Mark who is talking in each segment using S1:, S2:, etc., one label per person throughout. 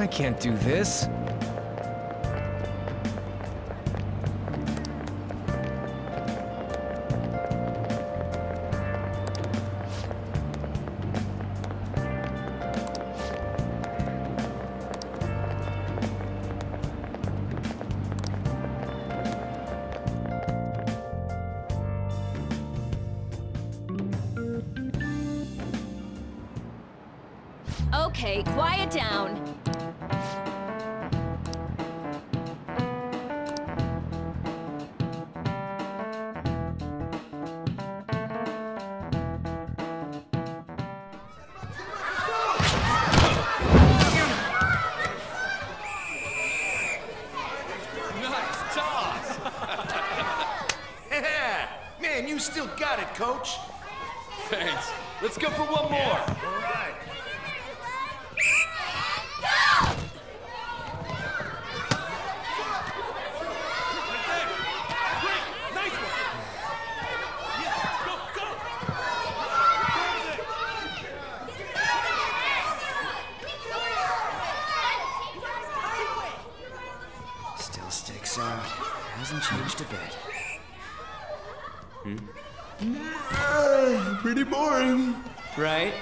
S1: I can't do this.
S2: Okay, quiet down.
S3: Nice toss!
S4: Yeah! Man, you still got it, coach.
S3: Thanks. Let's go for one more.
S4: All right.
S5: Still sticks out. Hasn't changed a bit.
S4: Pretty boring.
S5: Right?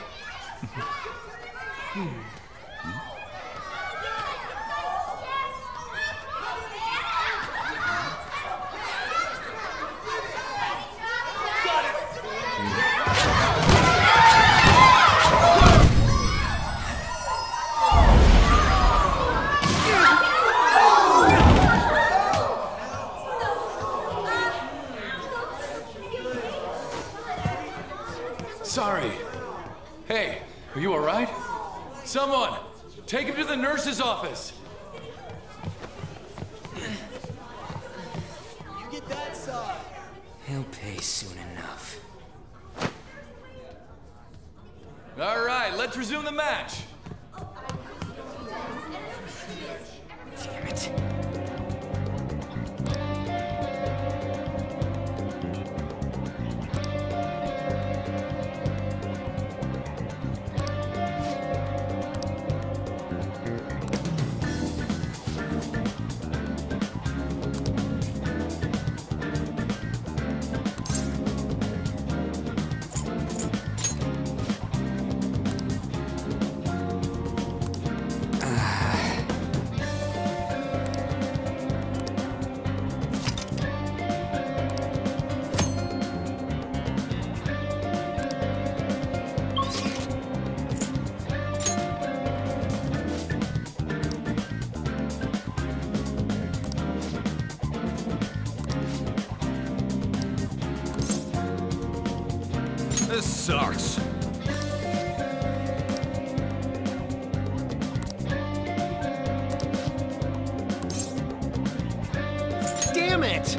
S3: Sorry. Hey, are you all right? Someone, take him to the nurse's office.
S6: You get that side.
S5: He'll pay soon enough.
S3: All right, let's resume the match.
S5: Damn it.
S1: This sucks. Damn it!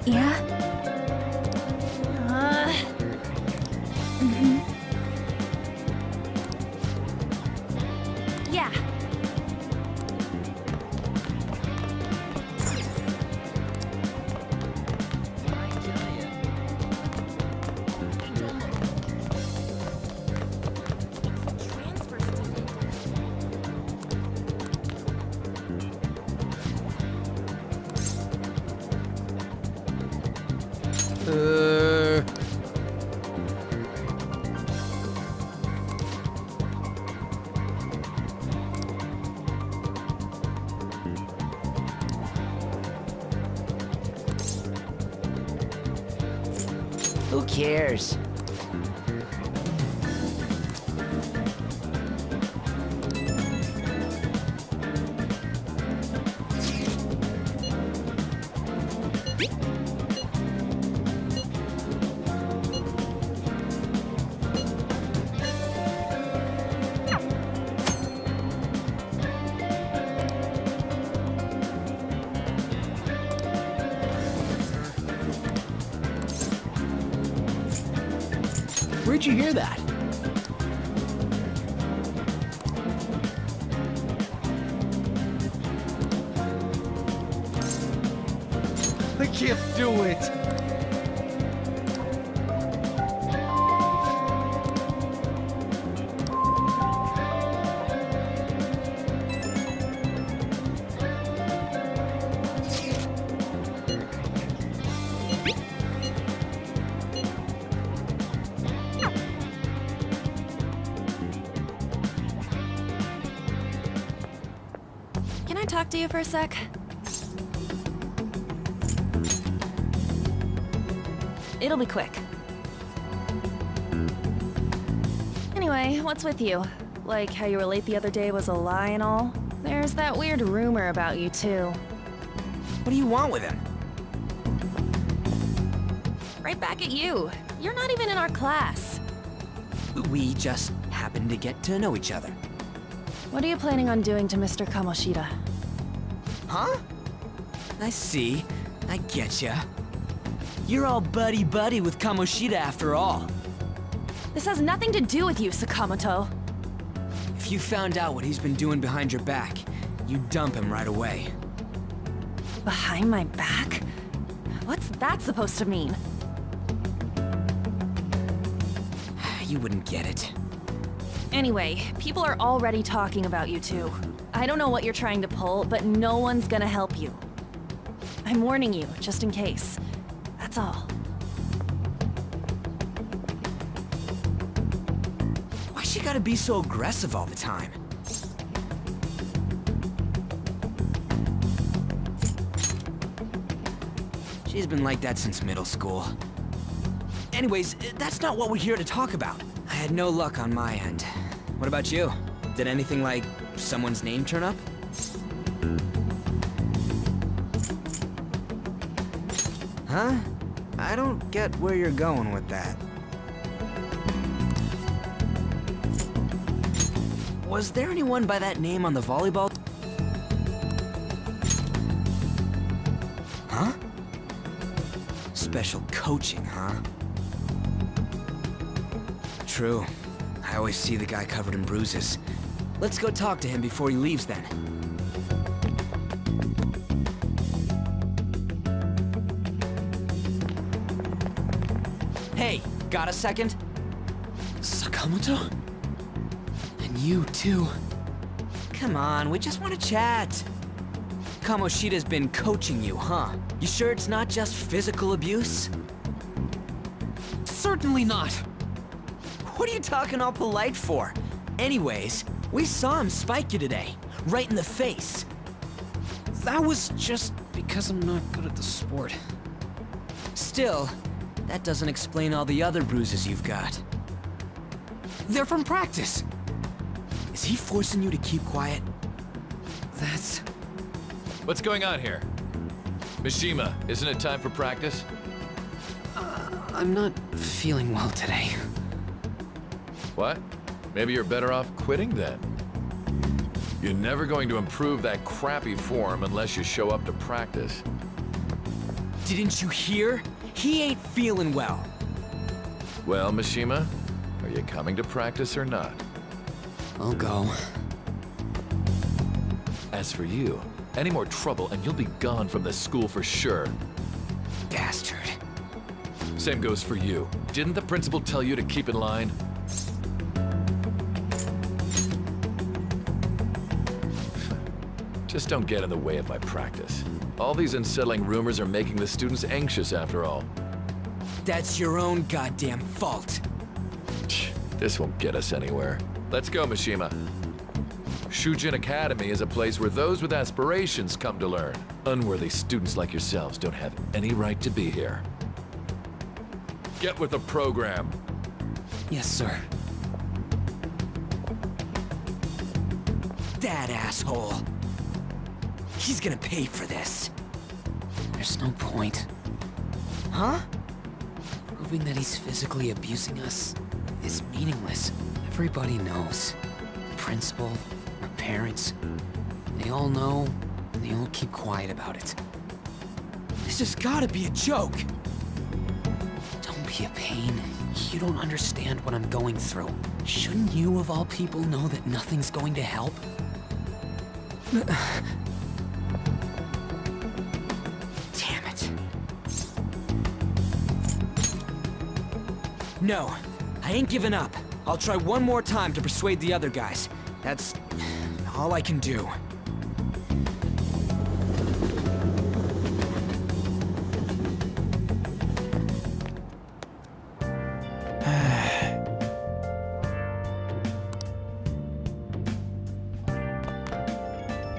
S2: Yeah? Yeah.
S5: Who cares?
S1: Where'd you hear that? I can't do it.
S2: Can I talk to you for a sec? It'll be quick. Anyway, what's with you? Like how you were late the other day was a lie and all? There's that weird rumor about you too.
S5: What do you want with him?
S2: Right back at you. You're not even in our class.
S5: We just happen to get to know each other.
S2: What are you planning on doing to Mr. Kamoshida?
S5: Huh? I see. I getcha. You're all buddy-buddy with Kamoshida after all.
S2: This has nothing to do with you, Sakamoto.
S5: If you found out what he's been doing behind your back, you'd dump him right away.
S2: Behind my back? What's that supposed to mean?
S5: You wouldn't get it.
S2: Anyway, people are already talking about you two. I don't know what you're trying to pull, but no one's gonna help you. I'm warning you, just in case. That's all.
S5: Why she gotta be so aggressive all the time? She's been like that since middle school. Anyways, that's not what we're here to talk about. I had no luck on my end. What about you? Did anything like someone's name turn up? Huh? I don't get where you're going with that. Was there anyone by that name on the volleyball? Huh? Special coaching, huh? True. I always see the guy covered in bruises. Let's go talk to him before he leaves then. Hey, got a second?
S1: Sakamoto?
S5: And you too. Come on, we just want to chat. Kamoshida's been coaching you, huh? You sure it's not just physical abuse?
S1: Certainly not.
S5: What are you talking all polite for? Anyways, we saw him spike you today, right in the face.
S1: That was just because I'm not good at the sport.
S5: Still, that doesn't explain all the other bruises you've got.
S1: They're from practice.
S5: Is he forcing you to keep quiet?
S1: That's...
S3: What's going on here? Mishima, isn't it time for practice?
S1: I'm not feeling well today.
S3: What? Maybe you're better off quitting then. You're never going to improve that crappy form unless you show up to practice.
S5: Didn't you hear? He ain't feeling well.
S3: Well, Mishima, are you coming to practice or not?
S1: I'll go.
S3: As for you, any more trouble and you'll be gone from this school for sure.
S5: Bastard.
S3: Same goes for you. Didn't the principal tell you to keep in line? Just don't get in the way of my practice. All these unsettling rumors are making the students anxious after all.
S5: That's your own goddamn fault.
S3: This won't get us anywhere. Let's go, Mishima. Shujin Academy is a place where those with aspirations come to learn. Unworthy students like yourselves don't have any right to be here. Get with the program.
S1: Yes, sir.
S5: That asshole. He's gonna pay for this.
S1: There's no point.
S5: Huh?
S1: Proving that he's physically abusing us is meaningless. Everybody knows. The principal, our parents, they all know, and they all keep quiet about it.
S5: This has gotta be a joke.
S1: Don't be a pain. You don't understand what I'm going through. Shouldn't you, of all people, know that nothing's going to help? Damn it.
S5: No, I ain't giving up. I'll try one more time to persuade the other guys. That's all I can do.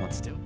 S1: Let's do it.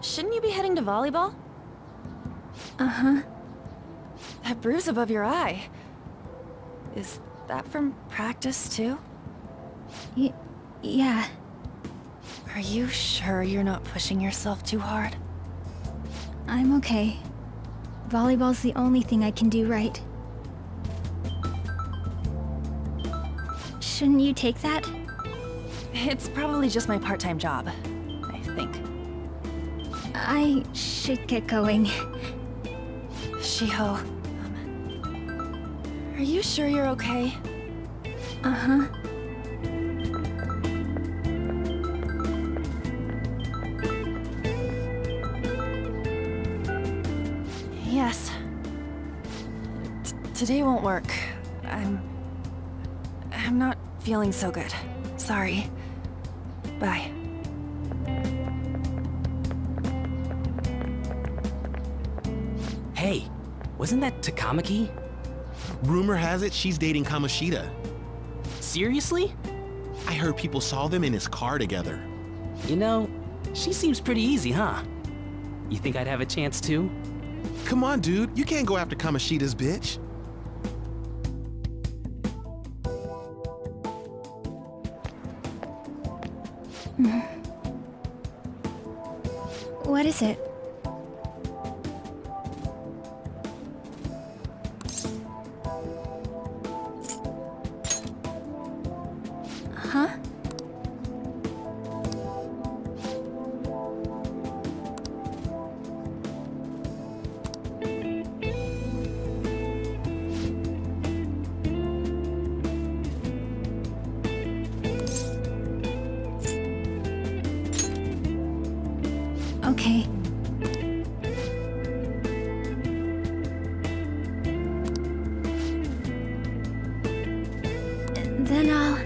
S2: Shouldn't you be heading to volleyball?
S6: Uh-huh.
S2: That bruise above your eye. Is that from practice, too?
S6: Yeah.
S2: Are you sure you're not pushing yourself too hard?
S6: I'm okay. Volleyball's the only thing I can do right. Shouldn't you take that?
S2: It's probably just my part-time job, I think.
S6: I should get going.
S2: Shiho, are you sure you're okay?
S6: Uh-huh.
S2: Yes. Today won't work. I'm not feeling so good. Sorry. Bye.
S1: Hey, wasn't that Takamaki?
S7: Rumor has it she's dating Kamoshida.
S1: Seriously?
S7: I heard people saw them in his car together.
S1: You know, she seems pretty easy, huh? You think I'd have a chance too?
S7: Come on, dude. You can't go after Kamoshida's bitch.
S6: What is it? Huh? Okay. Then I'll...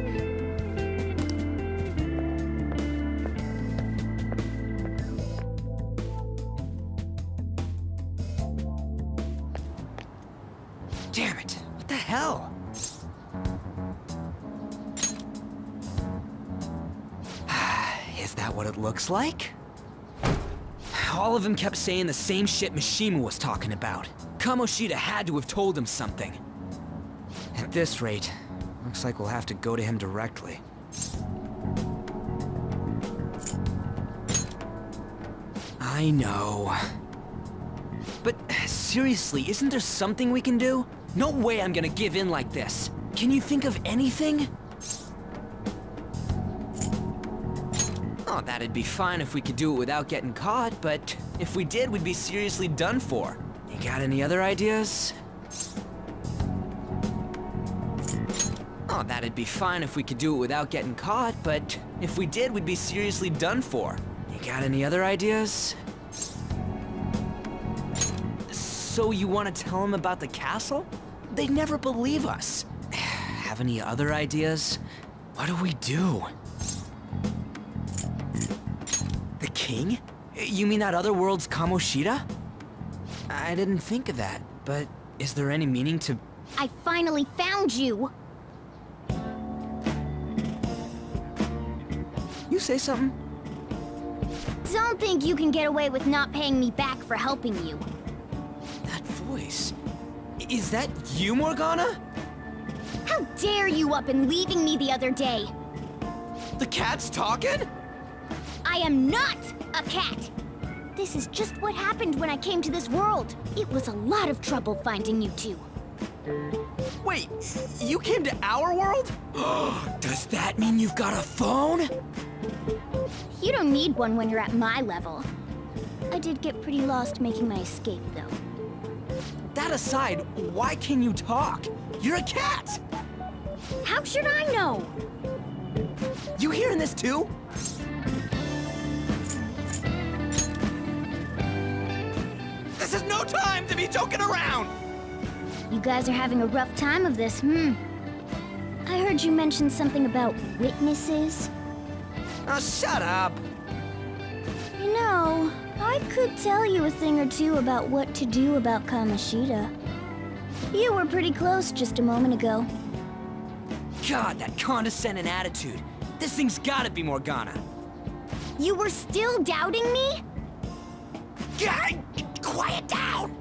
S5: Damn it! What the hell? Is that what it looks like? All of them kept saying the same shit Mishima was talking about. Kamoshida had to have told him something. At this rate, looks like we'll have to go to him directly. I know. But seriously, isn't there something we can do? No way I'm gonna give in like this. Can you think of anything? Oh, that'd be fine if we could do it without getting caught, but if we did, we'd be seriously done for. You got any other ideas? Oh, that'd be fine if we could do it without getting caught, but if we did, we'd be seriously done for. You got any other ideas? So you want to tell them about the castle? They'd never believe us. Have any other ideas? What do we do? The king? You mean that other world's Kamoshida? I didn't think of that, but is there any meaning to...
S8: I finally found you!
S5: You say something?
S8: Don't think you can get away with not paying me back for helping you.
S5: That voice... Is that you, Morgana?
S8: How dare you up and leaving me the other day?
S5: The cat's talking?
S8: I am not a cat! This is just what happened when I came to this world. It was a lot of trouble finding you two.
S5: Wait, you came to our world? Does that mean you've got a phone?
S8: You don't need one when you're at my level. I did get pretty lost making my escape, though.
S5: That aside, why can you talk? You're a cat!
S8: How should I know?
S5: You hearing this too? This is no time to be joking around!
S8: You guys are having a rough time of this, I heard you mention something about witnesses.
S5: Oh, shut up!
S8: You know, I could tell you a thing or two about what to do about Kamoshida. You were pretty close just a moment ago.
S5: God, that condescending attitude. This thing's gotta be Morgana.
S8: You were still doubting me?
S5: God, quiet down!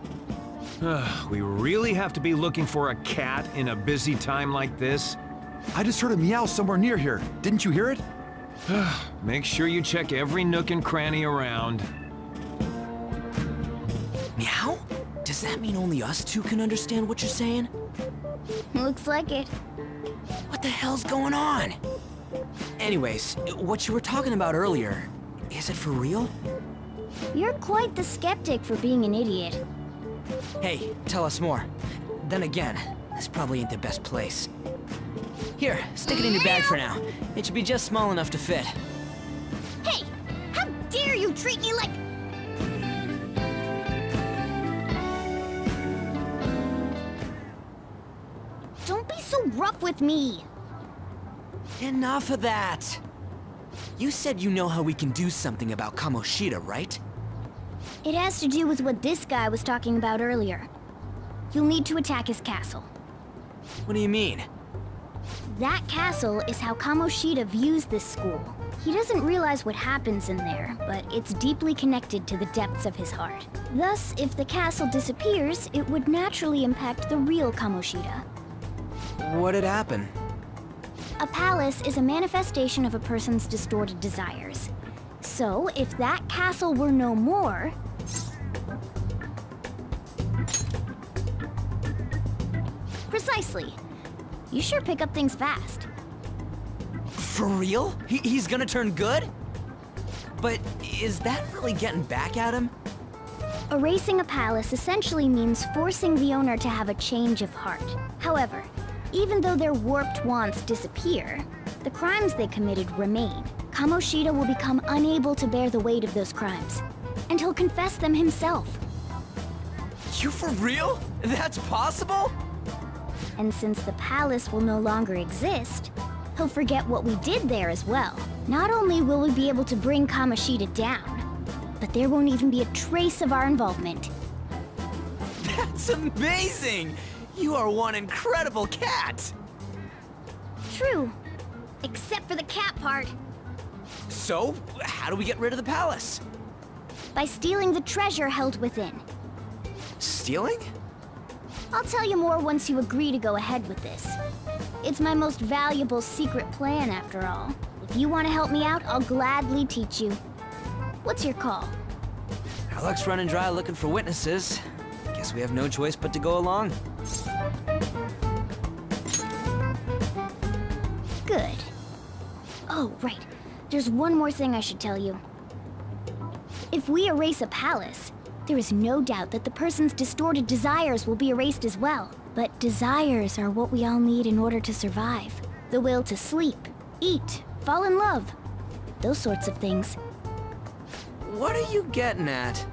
S9: We really have to be looking for a cat in a busy time like this?
S10: I just heard a meow somewhere near here. Didn't you hear it?
S9: Make sure you check every nook and cranny around.
S5: Meow? Does that mean only us two can understand what you're saying?
S8: Looks like it.
S5: What the hell's going on? Anyways, what you were talking about earlier, is it for real?
S8: You're quite the skeptic for being an idiot.
S5: Hey, tell us more. Then again, this probably ain't the best place. Here, stick it in your bag for now. It should be just small enough to fit.
S8: Hey! How dare you treat me like... Don't be so rough with me!
S5: Enough of that! You said you know how we can do something about Kamoshida, right?
S8: It has to do with what this guy was talking about earlier. You'll need to attack his castle.
S5: What do you mean?
S8: That castle is how Kamoshida views this school. He doesn't realize what happens in there, but it's deeply connected to the depths of his heart. Thus, if the castle disappears, it would naturally impact the real Kamoshida.
S5: What'd happen?
S8: A palace is a manifestation of a person's distorted desires. So, if that castle were no more... Precisely. You sure pick up things fast.
S5: For real? He's gonna turn good? But is that really getting back at him?
S8: Erasing a palace essentially means forcing the owner to have a change of heart. However, even though their warped wants disappear, the crimes they committed remain. Kamoshida will become unable to bear the weight of those crimes, and he'll confess them himself.
S5: You for real? That's possible?
S8: And since the palace will no longer exist, he'll forget what we did there as well. Not only will we be able to bring Kamoshida down, but there won't even be a trace of our involvement.
S5: That's amazing! You are one incredible cat!
S8: True. Except for the cat part.
S5: So, how do we get rid of the palace?
S8: By stealing the treasure held within.
S5: Stealing?
S8: I'll tell you more once you agree to go ahead with this. It's my most valuable secret plan, after all. If you want to help me out, I'll gladly teach you. What's your call?
S5: Our luck's running dry looking for witnesses. Guess we have no choice but to go along.
S8: Good. Oh, right. There's one more thing I should tell you. If we erase a palace, there is no doubt that the person's distorted desires will be erased as well. But desires are what we all need in order to survive. The will to sleep, eat, fall in love. Those sorts of things.
S5: What are you getting at?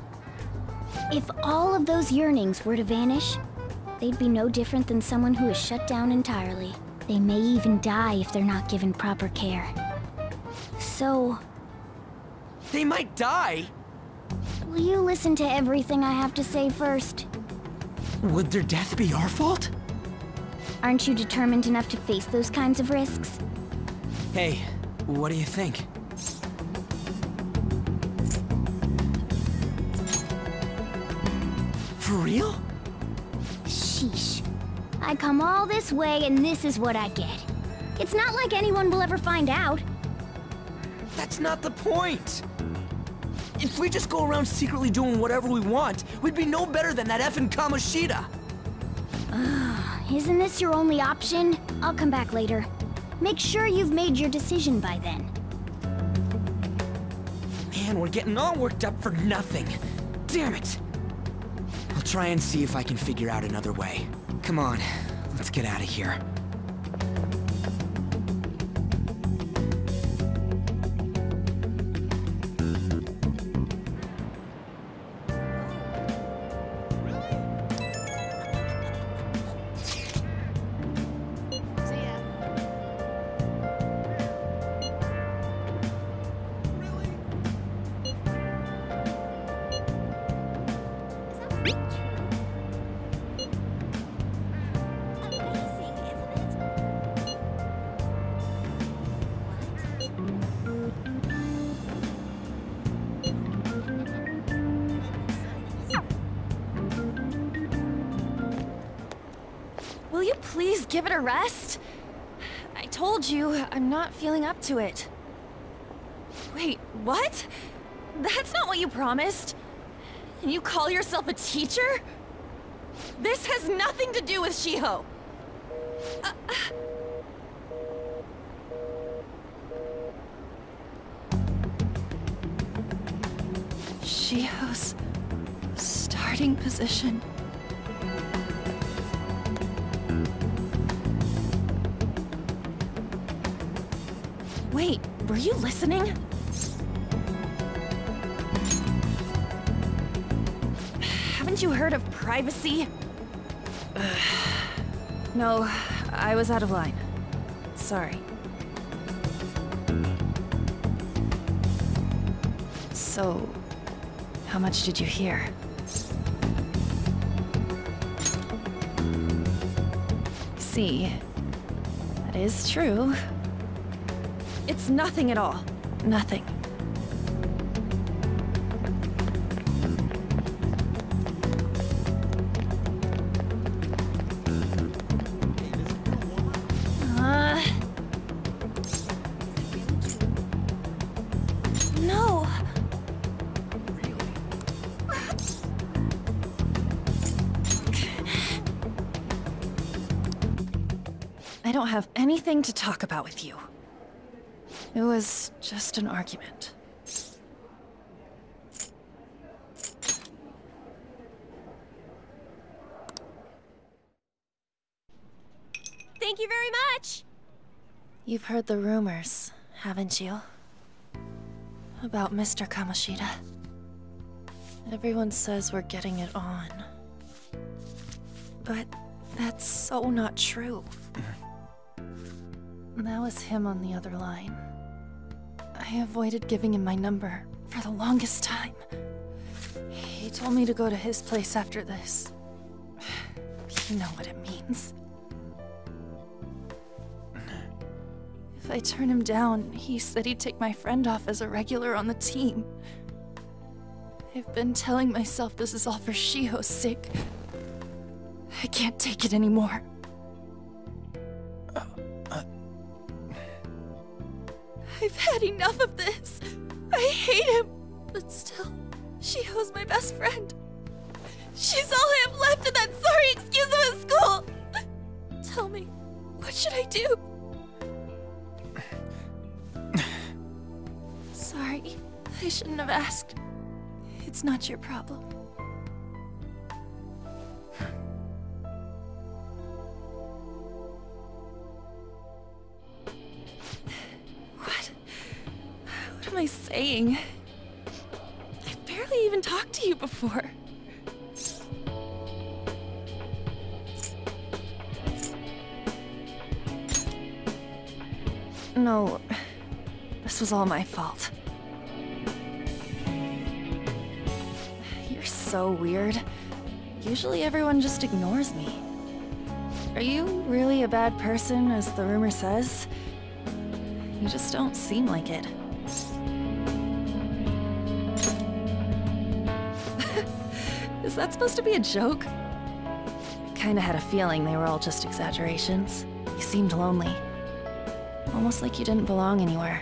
S8: If all of those yearnings were to vanish, they'd be no different than someone who is shut down entirely. They may even die if they're not given proper care. So...
S5: They might die?
S8: Will you listen to everything I have to say first?
S5: Would their death be our fault?
S8: Aren't you determined enough to face those kinds of risks?
S5: Hey, what do you think? For real?
S8: Sheesh. I come all this way and this is what I get. It's not like anyone will ever find out.
S5: That's not the point! If we just go around secretly doing whatever we want, we'd be no better than that effing Kamoshida!
S8: Isn't this your only option? I'll come back later. Make sure you've made your decision by then.
S5: Man, we're getting all worked up for nothing. Damn it! I'll try and see if I can figure out another way. Come on, let's get out of here.
S2: Will you please give it a rest? I told you, I'm not feeling up to it. Wait, what? That's not what you promised. And you call yourself a teacher? This has nothing to do with Shiho. Shiho's starting position. Wait, were you listening? Haven't you heard of privacy? No, I was out of line. Sorry. So, how much did you hear? See, that is true. It's nothing at all. Nothing. No. I don't have anything to talk about with you. It was just an argument.
S11: Thank you very much!
S2: You've heard the rumors, haven't you? About Mr. Kamoshida. Everyone says we're getting it on. But That's so not true. That was him on the other line. I avoided giving him my number for the longest time. He told me to go to his place after this. You know what it means. If I turn him down, he said he'd take my friend off as a regular on the team. I've been telling myself this is all for Shiho's sake. I can't take it anymore. I've had enough of this. I hate him. But still, Shiho's my best friend. She's all I have left in that sorry excuse of a school. Tell me, what should I do? Sorry, I shouldn't have asked. It's not your problem. What am I saying? I've barely even talked to you before. No, this was all my fault. You're so weird. Usually everyone just ignores me. Are you really a bad person, as the rumor says? You just don't seem like it. Is that supposed to be a joke? I kinda had a feeling they were all just exaggerations. You seemed lonely. Almost like you didn't belong anywhere.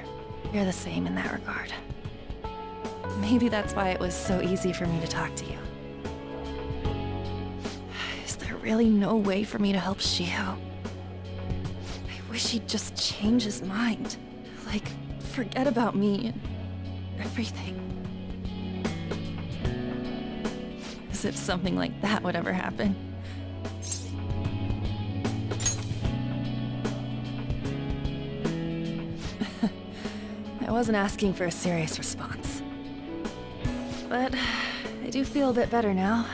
S2: You're the same in that regard. Maybe that's why it was so easy for me to talk to you. Is there really no way for me to help Shiho? I wish he'd just change his mind. Like, forget about me and everything. As if something like that would ever happen. I wasn't asking for a serious response. But I do feel a bit better now.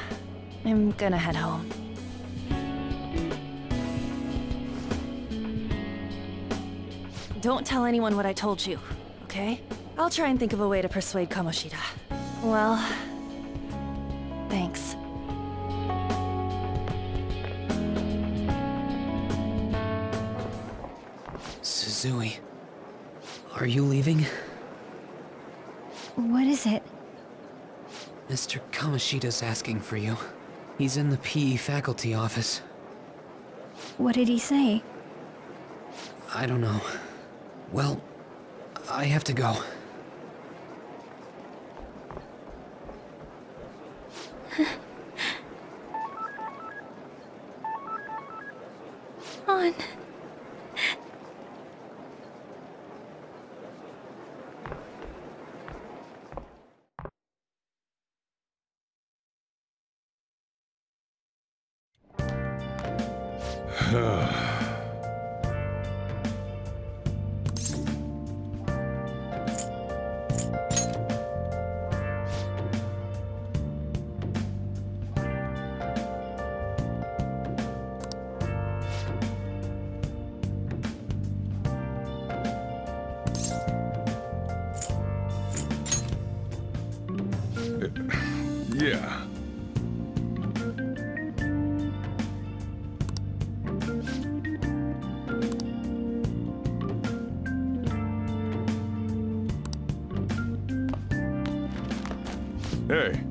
S2: I'm gonna head home. Don't tell anyone what I told you, okay? I'll try and think of a way to persuade Kamoshida. Well, thanks.
S1: Suzui, are you leaving?
S6: What is it?
S1: Mr. Kamoshida's asking for you. He's in the PE faculty office.
S6: What did he say?
S1: I don't know. Well, I have to go.
S6: On.
S9: Yeah. Hey.